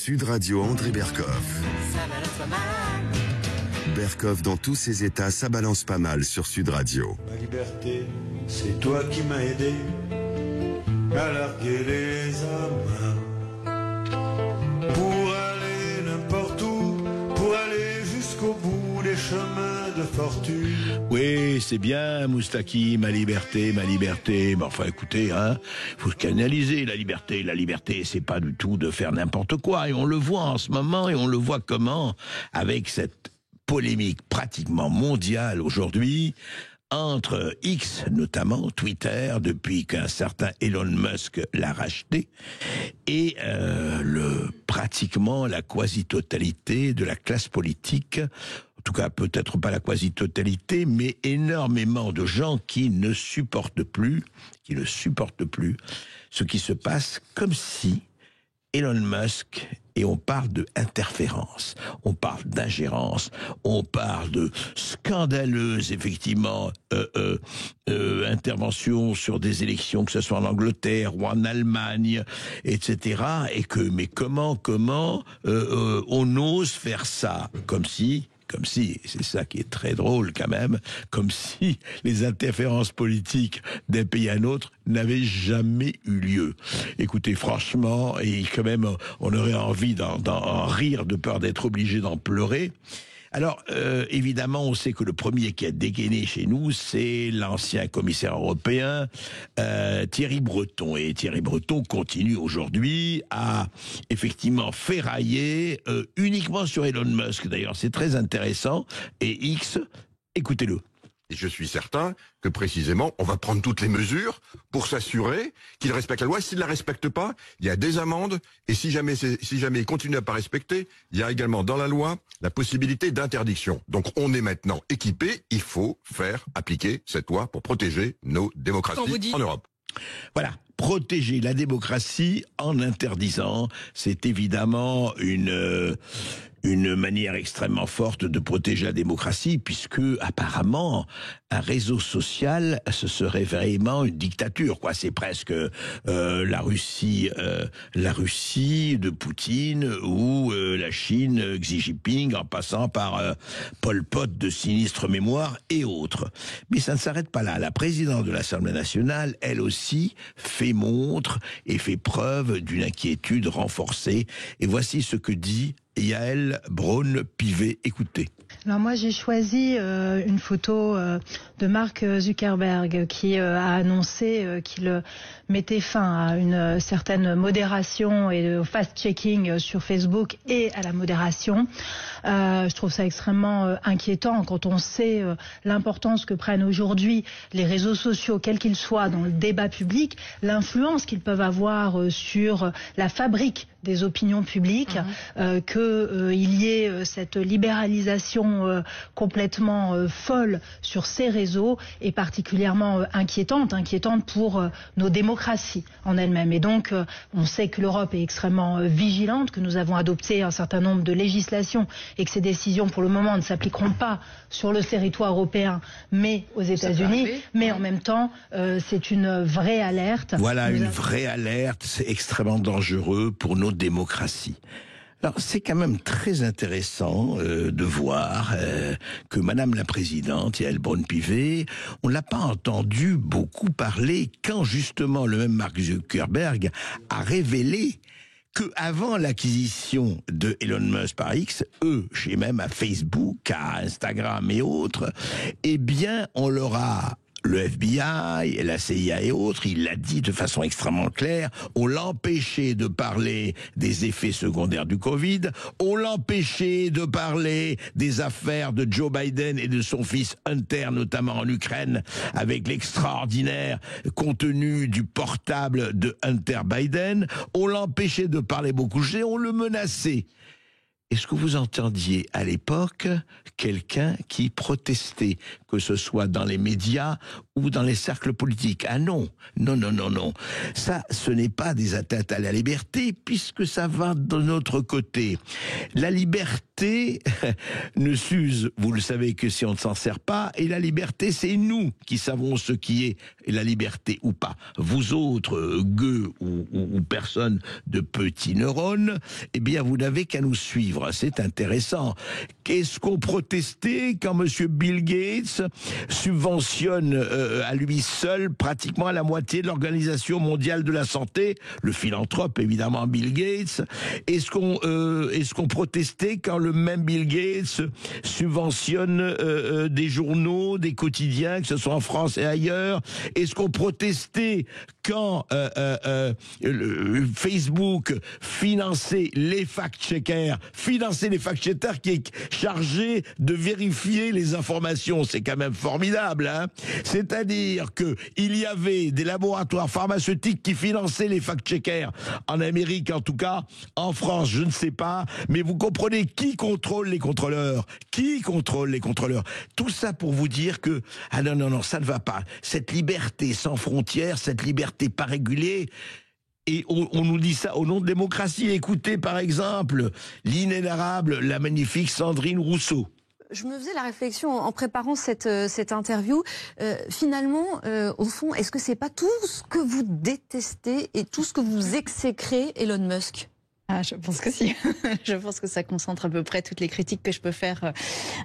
Sud Radio André Berkoff. Berkoff dans tous ses états, ça balance pas mal sur Sud Radio. Ma liberté, c'est toi qui m'as aidé à larguer les amarres. Pour aller n'importe où, pour aller jusqu'au bout des chemins de fortune. Oui, c'est bien, Moustaki, ma liberté, ma liberté. Mais enfin, écoutez, faut canaliser la liberté. La liberté, c'est pas du tout de faire n'importe quoi. Et on le voit en ce moment, et on le voit comment, avec cette polémique pratiquement mondiale aujourd'hui, entre X, notamment Twitter, depuis qu'un certain Elon Musk l'a racheté, et pratiquement la quasi-totalité de la classe politique, en tout cas peut-être pas la quasi-totalité, mais énormément de gens qui ne supportent plus ce qui se passe, comme si Elon Musk, et on parle de interférence, on parle d'ingérence, on parle de scandaleuse, effectivement, intervention sur des élections, que ce soit en Angleterre ou en Allemagne, etc. Et que, mais comment on ose faire ça, comme si, c'est ça qui est très drôle quand même, comme si les interférences politiques d'un pays à un autre n'avaient jamais eu lieu. Écoutez, franchement, et quand même, on aurait envie d'en rire de peur d'être obligé d'en pleurer. Alors, évidemment, on sait que le premier qui a dégainé chez nous, c'est l'ancien commissaire européen, Thierry Breton. Et Thierry Breton continue aujourd'hui à, effectivement, ferrailler uniquement sur Elon Musk. D'ailleurs, c'est très intéressant. Et X, écoutez-le. Et je suis certain que précisément, on va prendre toutes les mesures pour s'assurer qu'il respecte la loi. S'il ne la respecte pas, il y a des amendes. Et si jamais il continue à pas respecter, il y a également dans la loi la possibilité d'interdiction. Donc on est maintenant équipé. Il faut faire appliquer cette loi pour protéger nos démocraties en Europe. Voilà. Protéger la démocratie en interdisant, c'est évidemment une manière extrêmement forte de protéger la démocratie, puisque apparemment un réseau social, ce serait vraiment une dictature, quoi. C'est presque la Russie de Poutine, ou la Chine, Xi Jinping, en passant par Pol Pot de sinistre mémoire et autres. Mais ça ne s'arrête pas là. La présidente de l'Assemblée nationale, elle aussi, fait montre et fait preuve d'une inquiétude renforcée. Et voici ce que dit Yael Braun-Pivet. Écoutez. Alors moi j'ai choisi une photo de Mark Zuckerberg qui a annoncé qu'il mettait fin à une certaine modération et au fast-checking sur Facebook et à la modération. Je trouve ça extrêmement inquiétant quand on sait l'importance que prennent aujourd'hui les réseaux sociaux, quels qu'ils soient, dans le débat public, l'influence qu'ils peuvent avoir sur la fabrique des opinions publiques, qu'il y ait cette libéralisation complètement folle sur ces réseaux est particulièrement inquiétante pour nos démocraties en elles-mêmes. Et donc, on sait que l'Europe est extrêmement vigilante, que nous avons adopté un certain nombre de législations et que ces décisions, pour le moment, ne s'appliqueront pas sur le territoire européen, mais aux États-Unis. Mais en même temps, c'est une vraie alerte. Voilà, une vraie alerte. C'est extrêmement dangereux pour nos démocraties. Alors, c'est quand même très intéressant de voir que Madame la Présidente, Yael Braun-Pivet, on l'a pas entendu beaucoup parler quand justement le même Mark Zuckerberg a révélé que avant l'acquisition de Elon Musk par X, chez même à Facebook, à Instagram et autres, eh bien, on leur a... Le FBI, la CIA et autres, il l'a dit de façon extrêmement claire, on l'empêchait de parler des effets secondaires du Covid, on l'empêchait de parler des affaires de Joe Biden et de son fils Hunter, notamment en Ukraine, avec l'extraordinaire contenu du portable de Hunter Biden, on l'empêchait de parler beaucoup de choses, on le menaçait. Est-ce que vous entendiez à l'époque quelqu'un qui protestait, que ce soit dans les médias ou dans les cercles politiques. Ah non, non, non, non, non. Ça, ce n'est pas des atteintes à la liberté, puisque ça va de notre côté. La liberté ne s'use, vous le savez, que si on ne s'en sert pas, et la liberté, c'est nous qui savons ce qui est la liberté ou pas. Vous autres, gueux ou personnes de petits neurones, eh bien, vous n'avez qu'à nous suivre. C'est intéressant. Qu'est-ce qu'on protestait quand M. Bill Gates subventionne à lui seul pratiquement la moitié de l'Organisation mondiale de la santé, le philanthrope évidemment Bill Gates? Est-ce qu'on protestait quand le même Bill Gates subventionne des journaux, des quotidiens, que ce soit en France et ailleurs? Est-ce qu'on protestait quand Facebook finançait les fact-checkers, qui est chargé de vérifier les informations? C'est quand même formidable, hein? C'est-à-dire que il y avait des laboratoires pharmaceutiques qui finançaient les fact-checkers, en Amérique en tout cas, en France je ne sais pas, mais vous comprenez qui contrôle les contrôleurs? Qui contrôle les contrôleurs? Tout ça pour vous dire que, ah non, non, non, ça ne va pas. Cette liberté sans frontières, cette liberté pas régulée, et on nous dit ça au nom de démocratie. Écoutez par exemple l'inénarrable, la magnifique Sandrine Rousseau. Je me faisais la réflexion en préparant cette interview. Finalement, au fond, est-ce que c'est pas tout ce que vous détestez et tout ce que vous exécrez Elon Musk? Ah, je pense que si. Je pense que ça concentre à peu près toutes les critiques que je peux faire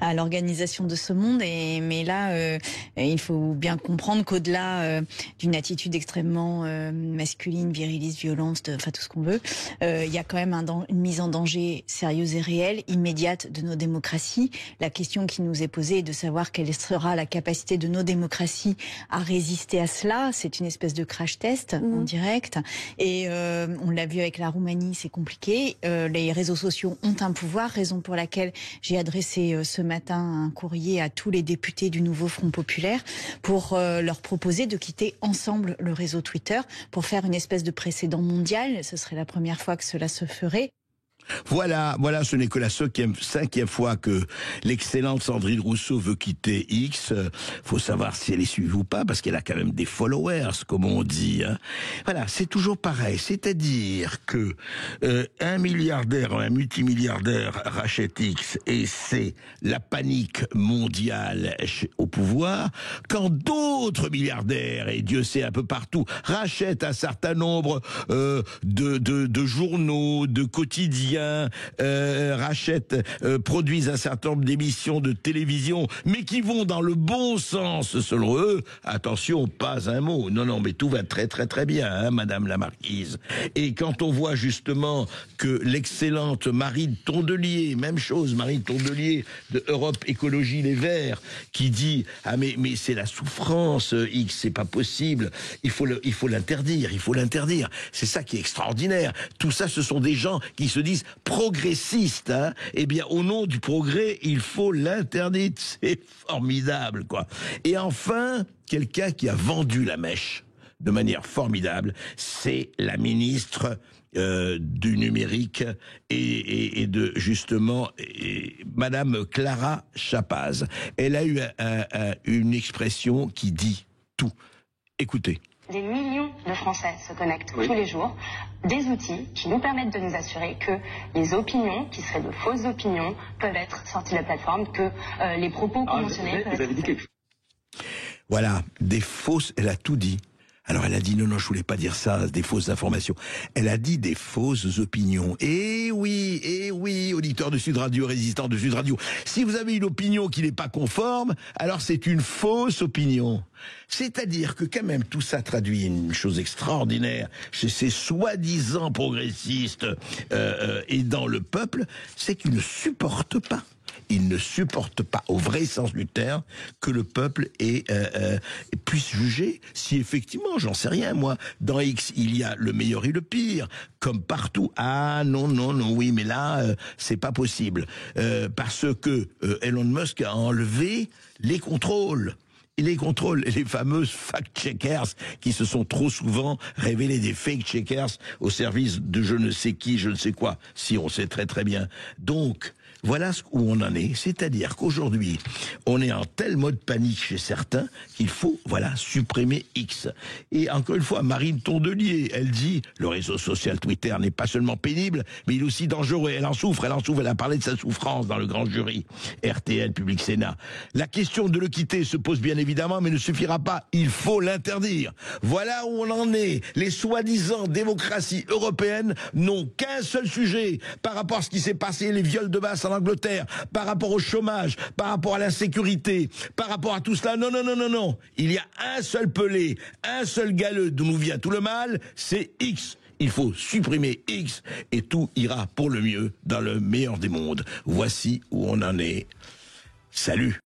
à l'organisation de ce monde. Mais là, il faut bien comprendre qu'au-delà d'une attitude extrêmement masculine, viriliste, violente, enfin tout ce qu'on veut, il y a quand même une mise en danger sérieuse et réelle, immédiate de nos démocraties. La question qui nous est posée est de savoir quelle sera la capacité de nos démocraties à résister à cela. C'est une espèce de crash test en direct. Et on l'a vu avec la Roumanie, c'est compliqué. Les réseaux sociaux ont un pouvoir, raison pour laquelle j'ai adressé ce matin un courrier à tous les députés du nouveau Front Populaire pour leur proposer de quitter ensemble le réseau Twitter pour faire une espèce de précédent mondial. Ce serait la première fois que cela se ferait. Voilà, ce n'est que la cinquième fois que l'excellente Sandrine Rousseau veut quitter X. Faut savoir si elle est suivie ou pas, parce qu'elle a quand même des followers, comme on dit, hein. Voilà, c'est toujours pareil. C'est-à-dire que un milliardaire, un multimilliardaire rachète X et c'est la panique mondiale au pouvoir, quand d'autres milliardaires, et Dieu sait un peu partout, rachètent un certain nombre de journaux, de quotidiens, produisent un certain nombre d'émissions de télévision, mais qui vont dans le bon sens selon eux. Attention, pas un mot. Non, non, mais tout va très très très bien, hein, Madame la Marquise. Et quand on voit justement que l'excellente Marie Tondelier, même chose, Marie Tondelier de Europe Écologie Les Verts, qui dit ah mais c'est la souffrance X, c'est pas possible, il faut l'interdire, il faut l'interdire. C'est ça qui est extraordinaire. Tout ça, ce sont des gens qui se disent progressistes, hein. Eh bien, au nom du progrès, il faut l'interdire. C'est formidable, quoi. Et enfin, quelqu'un qui a vendu la mèche de manière formidable, c'est la ministre du numérique et de justement Madame Clara Chapaz. Elle a eu une expression qui dit tout. Écoutez. Des millions de Français se connectent tous les jours, des outils qui nous permettent de nous assurer que les opinions, qui seraient de fausses opinions, peuvent être sorties de la plateforme, que les propos conventionnés peuvent être... Voilà, des fausses, elle a tout dit. Alors elle a dit non, je voulais pas dire ça, des fausses informations. Elle a dit des fausses opinions. Eh oui, auditeurs de Sud Radio, résistants de Sud Radio. Si vous avez une opinion qui n'est pas conforme, alors c'est une fausse opinion. C'est-à-dire que quand même tout ça traduit une chose extraordinaire chez ces soi-disant progressistes et dans le peuple, c'est qu'ils ne supportent pas. Ils ne supportent pas, au vrai sens du terme, que le peuple puisse juger si effectivement, j'en sais rien moi, dans X il y a le meilleur et le pire, comme partout. Ah non, oui, mais là c'est pas possible parce que Elon Musk a enlevé les contrôles. Les fameuses fact-checkers qui se sont trop souvent révélés des fake-checkers au service de je ne sais qui, je ne sais quoi. Si, on sait très très bien. Donc, Voilà où on en est. C'est-à-dire qu'aujourd'hui, on est en tel mode panique chez certains qu'il faut, supprimer X. Et encore une fois, Marine Tondelier, elle dit, le réseau social Twitter n'est pas seulement pénible, mais il est aussi dangereux. Elle en souffre, elle a parlé de sa souffrance dans le grand jury. RTL, Public Sénat. La question de le quitter se pose bien évidemment, mais ne suffira pas. Il faut l'interdire. Voilà où on en est. Les soi-disant démocraties européennes n'ont qu'un seul sujet par rapport à ce qui s'est passé, les viols de masse en Angleterre, par rapport au chômage, par rapport à l'insécurité, par rapport à tout cela. Non, non, non, non, non. Il y a un seul pelé, un seul galeux d'où nous vient tout le mal, c'est X. Il faut supprimer X et tout ira pour le mieux dans le meilleur des mondes. Voici où on en est. Salut.